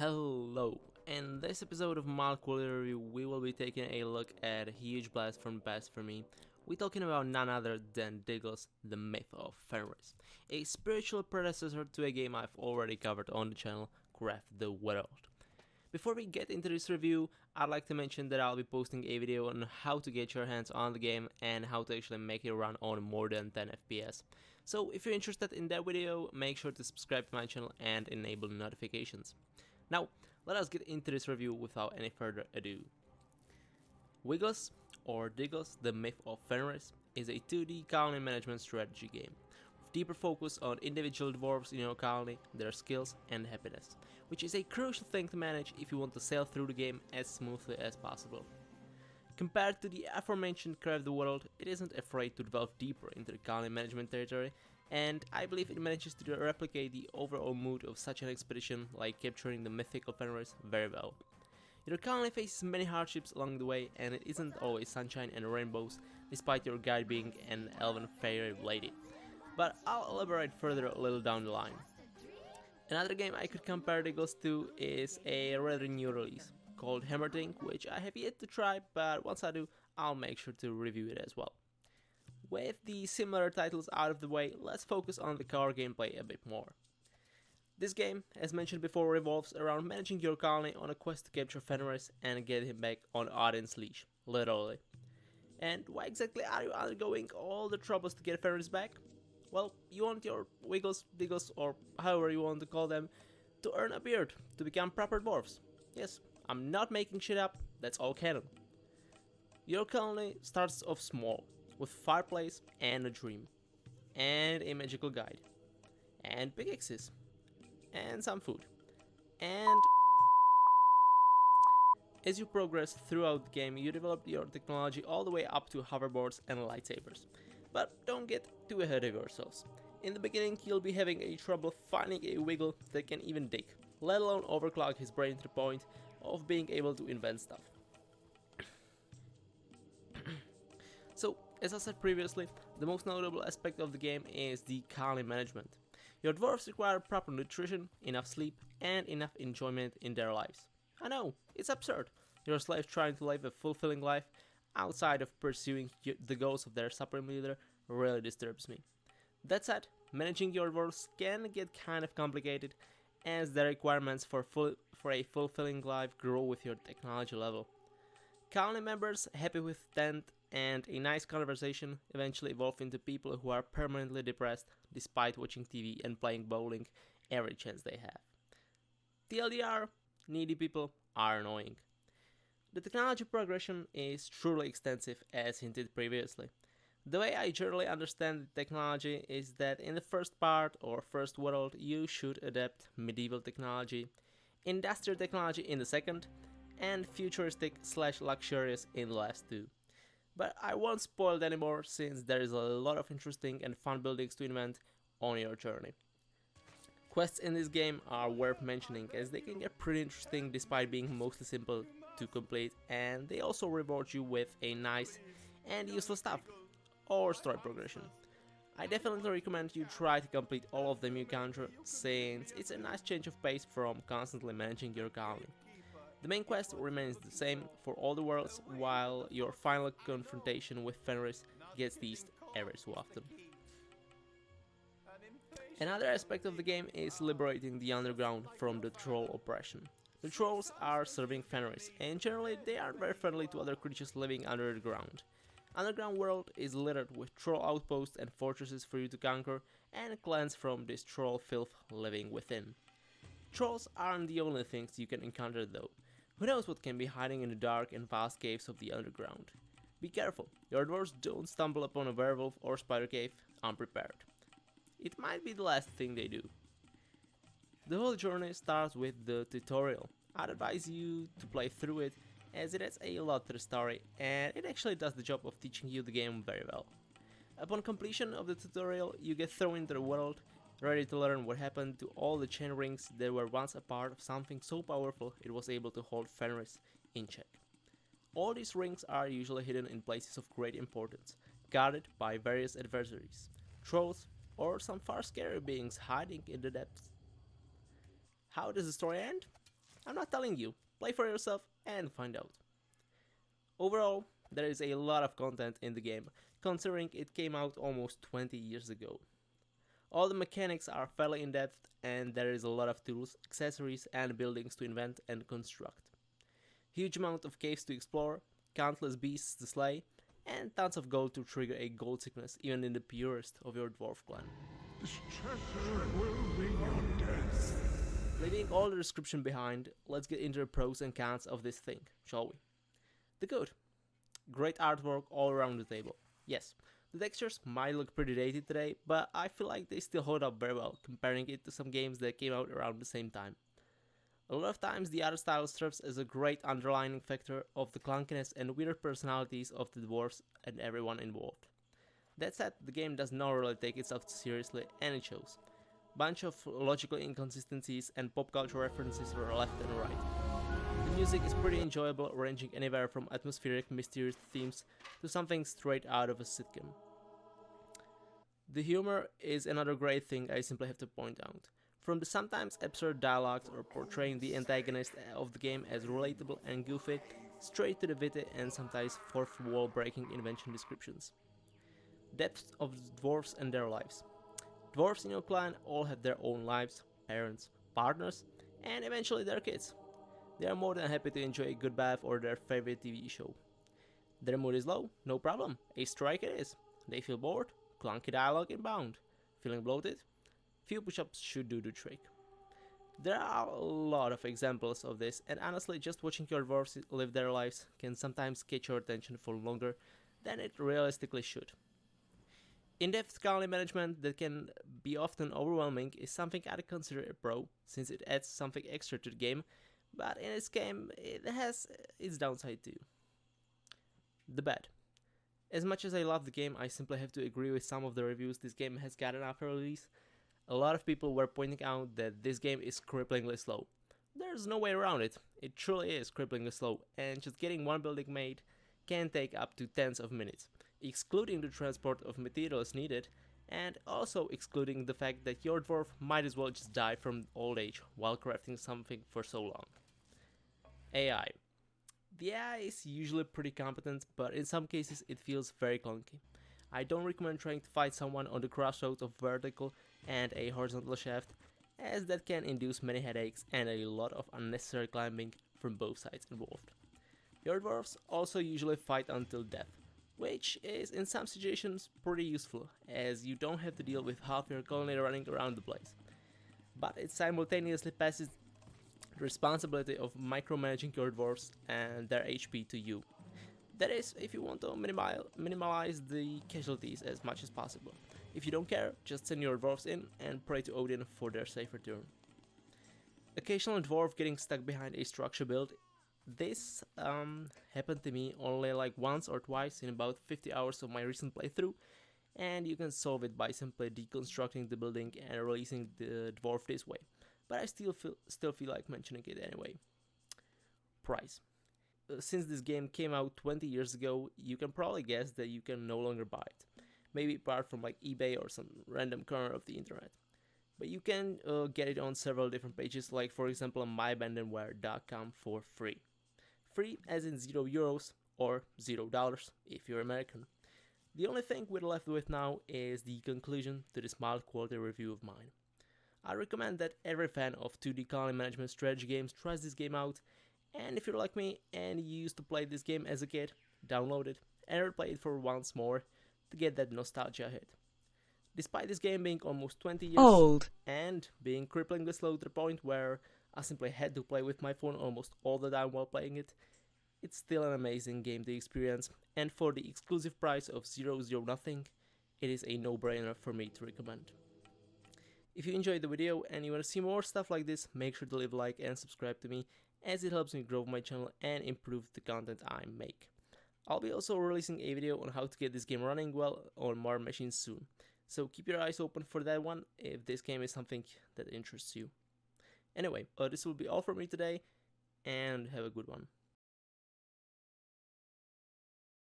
Hello! In this episode of Mild Quality Review, we will be taking a look at a huge blast from past for me. We're talking about none other than Diggles, the Myth of Fenris, a spiritual predecessor to a game I've already covered on the channel, Craft the World. Before we get into this review, I'd like to mention that I'll be posting a video on how to get your hands on the game and how to actually make it run on more than 10 FPS. So if you're interested in that video, make sure to subscribe to my channel and enable notifications. Now, let us get into this review without any further ado. Wiggles, or Diggles, the Myth of Fenris, is a 2D colony management strategy game, with deeper focus on individual dwarves in your colony, their skills and happiness, which is a crucial thing to manage if you want to sail through the game as smoothly as possible. Compared to the aforementioned Craft the World, it isn't afraid to delve deeper into the colony management territory, and I believe it manages to replicate the overall mood of such an expedition, like capturing the mythical Fenris, very well. Your colony faces many hardships along the way, and it isn't always sunshine and rainbows, despite your guide being an elven fairy lady. But I'll elaborate further a little down the line. Another game I could compare Diggles to is a rather new release, called Hammerdink, which I have yet to try, but once I do, I'll make sure to review it as well. With the similar titles out of the way, let's focus on the core gameplay a bit more. This game, as mentioned before, revolves around managing your colony on a quest to capture Fenris and get him back on Odin's leash, literally. And why exactly are you undergoing all the troubles to get Fenris back? Well, you want your Wiggles, Diggles, or however you want to call them, to earn a beard, to become proper dwarves. Yes, I'm not making shit up, that's all canon. Your colony starts off small, with fireplace and a dream, and a magical guide, and pickaxes, and some food, and as you progress throughout the game, you develop your technology all the way up to hoverboards and lightsabers. But don't get too ahead of yourselves. In the beginning, you'll be having a trouble finding a Wiggle that can even dig, let alone overclock his brain to the point of being able to invent stuff. So, as I said previously, the most notable aspect of the game is the colony management. Your dwarves require proper nutrition, enough sleep, and enough enjoyment in their lives. I know, it's absurd. Your slaves trying to live a fulfilling life outside of pursuing the goals of their supreme leader really disturbs me. That said, managing your dwarves can get kind of complicated, as the requirements for a fulfilling life grow with your technology level. Colony members happy with tent and a nice conversation eventually evolve into people who are permanently depressed despite watching TV and playing bowling every chance they have. TLDR, needy people are annoying. The technology progression is truly extensive, as hinted previously. The way I generally understand the technology is that in the first part or first world you should adapt medieval technology, industrial technology in the second, and futuristic/luxurious in the last two. But I won't spoil it anymore, since there is a lot of interesting and fun buildings to invent on your journey. Quests in this game are worth mentioning, as they can get pretty interesting despite being mostly simple to complete, and they also reward you with a nice and useful stuff, or story progression. I definitely recommend you try to complete all of them you encounter, since it's a nice change of pace from constantly managing your colony. The main quest remains the same for all the worlds, while your final confrontation with Fenris gets teased every so often. Another aspect of the game is liberating the underground from the troll oppression. The trolls are serving Fenris, and generally they aren't very friendly to other creatures living under the ground. Underground world is littered with troll outposts and fortresses for you to conquer and cleanse from this troll filth living within. Trolls aren't the only things you can encounter though. Who knows what can be hiding in the dark and vast caves of the underground. Be careful, your dwarves don't stumble upon a werewolf or spider cave unprepared. It might be the last thing they do. The whole journey starts with the tutorial. I'd advise you to play through it, as it adds a lot to the story, and it actually does the job of teaching you the game very well. Upon completion of the tutorial, you get thrown into the world, ready to learn what happened to all the chain rings that were once a part of something so powerful it was able to hold Fenris in check. All these rings are usually hidden in places of great importance, guarded by various adversaries, trolls, or some far scarier beings hiding in the depths. How does the story end? I'm not telling you. Play for yourself and find out. Overall, there is a lot of content in the game, considering it came out almost 20 years ago. All the mechanics are fairly in-depth, and there is a lot of tools, accessories, and buildings to invent and construct. Huge amount of caves to explore, countless beasts to slay, and tons of gold to trigger a gold sickness even in the purest of your dwarf clan. This treasure will be your death. Leaving all the description behind, let's get into the pros and cons of this thing, shall we? The good. Great artwork all around the table. Yes, the textures might look pretty dated today, but I feel like they still hold up very well, comparing it to some games that came out around the same time. A lot of times the art style serves as a great underlining factor of the clunkiness and weird personalities of the dwarves and everyone involved. That said, the game does not really take itself seriously, and it shows. Bunch of logical inconsistencies and pop culture references were left and right. The music is pretty enjoyable, ranging anywhere from atmospheric, mysterious themes to something straight out of a sitcom. The humor is another great thing I simply have to point out. From the sometimes absurd dialogues or portraying the antagonist of the game as relatable and goofy, straight to the witty and sometimes fourth wall breaking invention descriptions. Depth of dwarves and their lives. Dwarves in your clan all have their own lives, parents, partners, and eventually their kids. They are more than happy to enjoy a good bath or their favorite TV show. Their mood is low? No problem, a strike it is. They feel bored? Clunky dialogue inbound. Feeling bloated? Few push-ups should do the trick. There are a lot of examples of this, and honestly just watching your dwarves live their lives can sometimes catch your attention for longer than it realistically should. In-depth colony management that can be often overwhelming is something I'd consider a pro, since it adds something extra to the game, but in this game it has its downside too. The bad. As much as I love the game, I simply have to agree with some of the reviews this game has gotten after release. A lot of people were pointing out that this game is cripplingly slow. There's no way around it. It truly is cripplingly slow, and just getting one building made can take up to tens of minutes, excluding the transport of materials needed, and also excluding the fact that your dwarf might as well just die from old age while crafting something for so long. AI. The AI is usually pretty competent, but in some cases it feels very clunky. I don't recommend trying to fight someone on the crossroads of vertical and a horizontal shaft, as that can induce many headaches and a lot of unnecessary climbing from both sides involved. Your dwarves also usually fight until death, which is in some situations pretty useful, as you don't have to deal with half your colony running around the place. But it simultaneously passes the responsibility of micromanaging your dwarves and their HP to you. That is, if you want to minimize the casualties as much as possible. If you don't care, just send your dwarves in and pray to Odin for their safe return. Occasional dwarf getting stuck behind a structure build. This happened to me only like once or twice in about 50 hours of my recent playthrough, and you can solve it by simply deconstructing the building and releasing the dwarf this way, but I still feel like mentioning it anyway. Price. Since this game came out 20 years ago, you can probably guess that you can no longer buy it, maybe apart from like eBay or some random corner of the internet. But you can get it on several different pages, like for example myabandonware.com for free. Free as in €0 or $0 if you're American. The only thing we're left with now is the conclusion to this mild quality review of mine. I recommend that every fan of 2D colony management strategy games tries this game out, and if you're like me and you used to play this game as a kid, download it and replay it for once more to get that nostalgia hit. Despite this game being almost 20 years old and being cripplingly slow to the point where I simply had to play with my phone almost all the time while playing it, it's still an amazing game to experience, and for the exclusive price of $0, it is a no-brainer for me to recommend. If you enjoyed the video and you want to see more stuff like this, make sure to leave a like and subscribe to me, as it helps me grow my channel and improve the content I make. I'll be also releasing a video on how to get this game running well on more machines soon, so keep your eyes open for that one if this game is something that interests you. Anyway, this will be all from me today, and have a good one.